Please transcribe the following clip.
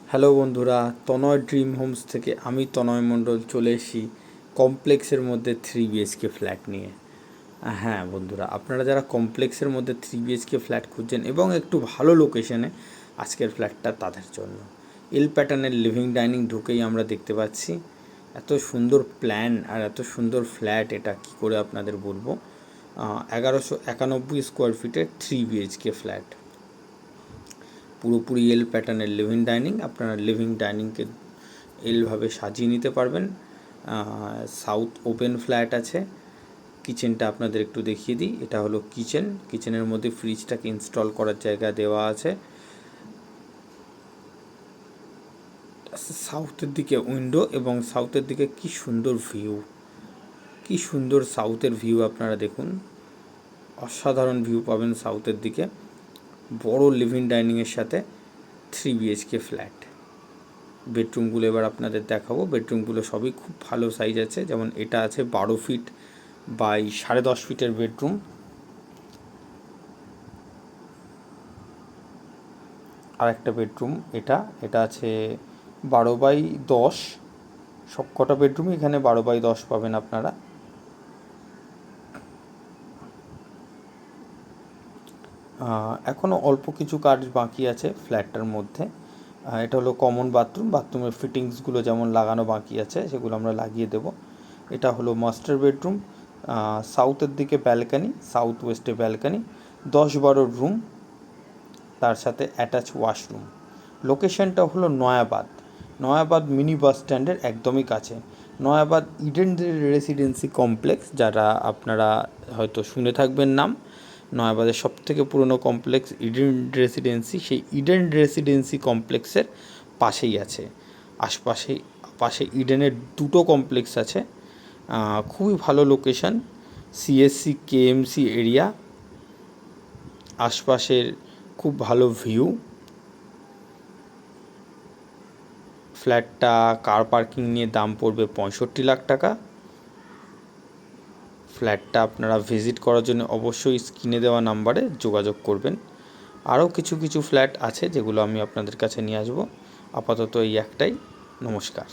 Hello বন্ধুরা, তনয় dream Holmes থেকে আমি তনয় মণ্ডল চলে এসেছি কমপ্লেক্সের মধ্যে 3 BHK ফ্ল্যাট নিয়ে। হ্যাঁ বন্ধুরা, আপনারা যারা কমপ্লেক্সের মধ্যে 3 BHK ফ্ল্যাট খুঁজছেন এবং একটু ভালো লোকেশনে, আজকের ফ্ল্যাটটা তাদের জন্য। এল প্যাটার্নের লিভিং ডাইনিং ঢুকেই আমরা দেখতে পাচ্ছি। এত সুন্দর প্ল্যান আর এত সুন্দর ফ্ল্যাট, এটা কি করে আপনাদের বলবো। 1191 স্কোয়ার ফিটের 3 BHK ফ্ল্যাট, পুরোপুরি এল প্যাটার্নের লিভিং ডাইনিং। আপনারা লিভিং ডাইনিংকে এলভাবে সাজিয়ে নিতে পারবেন। সাউথ ওপেন ফ্ল্যাট আছে। কিচেনটা আপনাদের একটু দেখিয়ে দিই। এটা হলো কিচেন। কিচেনের মধ্যে ফ্রিজটাকে ইনস্টল করার জায়গা দেওয়া আছে। সাউথের দিকে উইন্ডো এবং সাউথের দিকে কি সুন্দর ভিউ, কি সুন্দর সাউথের ভিউ। আপনারা দেখুন, অসাধারণ ভিউ পাবেন সাউথের দিকে। বড় লিভিং ডাইনিংয়ের সাথে 3 BHK ফ্ল্যাট। বেডরুমগুলো এবার আপনাদের দেখাবো। বেডরুমগুলো সবই খুব ভালো সাইজ আছে। যেমন এটা আছে 12 ফিট বাই 10.5 ফিটের বেডরুম। আর একটা বেডরুম এটা আছে 12 বাই 10। সব কটা বেডরুমই এখানে 12 বাই 10 পাবেন আপনারা। এখনও অল্প কিছু কাজ বাকি আছে ফ্ল্যাটটার মধ্যে। এটা হলো কমন বাথরুম। বাথরুমের ফিটিংসগুলো যেমন লাগানো বাকি আছে সেগুলো আমরা লাগিয়ে দেব। এটা হলো মাস্টার বেডরুম। সাউথের দিকে ব্যালকানি, সাউথ ওয়েস্টে ব্যালকানি, 10-12 রুম, তার সাথে অ্যাটাচ ওয়াশরুম। লোকেশনটা হলো নয়াবাদ মিনি বাস স্ট্যান্ডের একদমই কাছে। নয়াবাদ ইডেন রেসিডেন্সি কমপ্লেক্স, যারা আপনারা হয়তো শুনে থাকবেন নাম। নয়াবাদের সবথেকে পুরনো কমপ্লেক্স ইডেন রেসিডেন্সি, সেই ইডেন রেসিডেন্সি কমপ্লেক্সের পাশেই আছে। পাশে ইডেনের দুটো কমপ্লেক্স আছে। খুবই ভালো লোকেশন, সিএসসি কেএমসি এরিয়া, আশপাশের খুব ভালো ভিউ। ফ্ল্যাটটা কার পার্কিং নিয়ে দাম পড়বে 65 লাখ টাকা। ফ্ল্যাটটা আপনারা ভিজিট করার জন্য অবশ্যই স্ক্রিনে দেওয়া নাম্বারে যোগাযোগ করবেন। আরও কিছু ফ্ল্যাট আছে যেগুলো আমি আপনাদের কাছে নিয়ে আসবো। আপাতত এই একটাই। নমস্কার।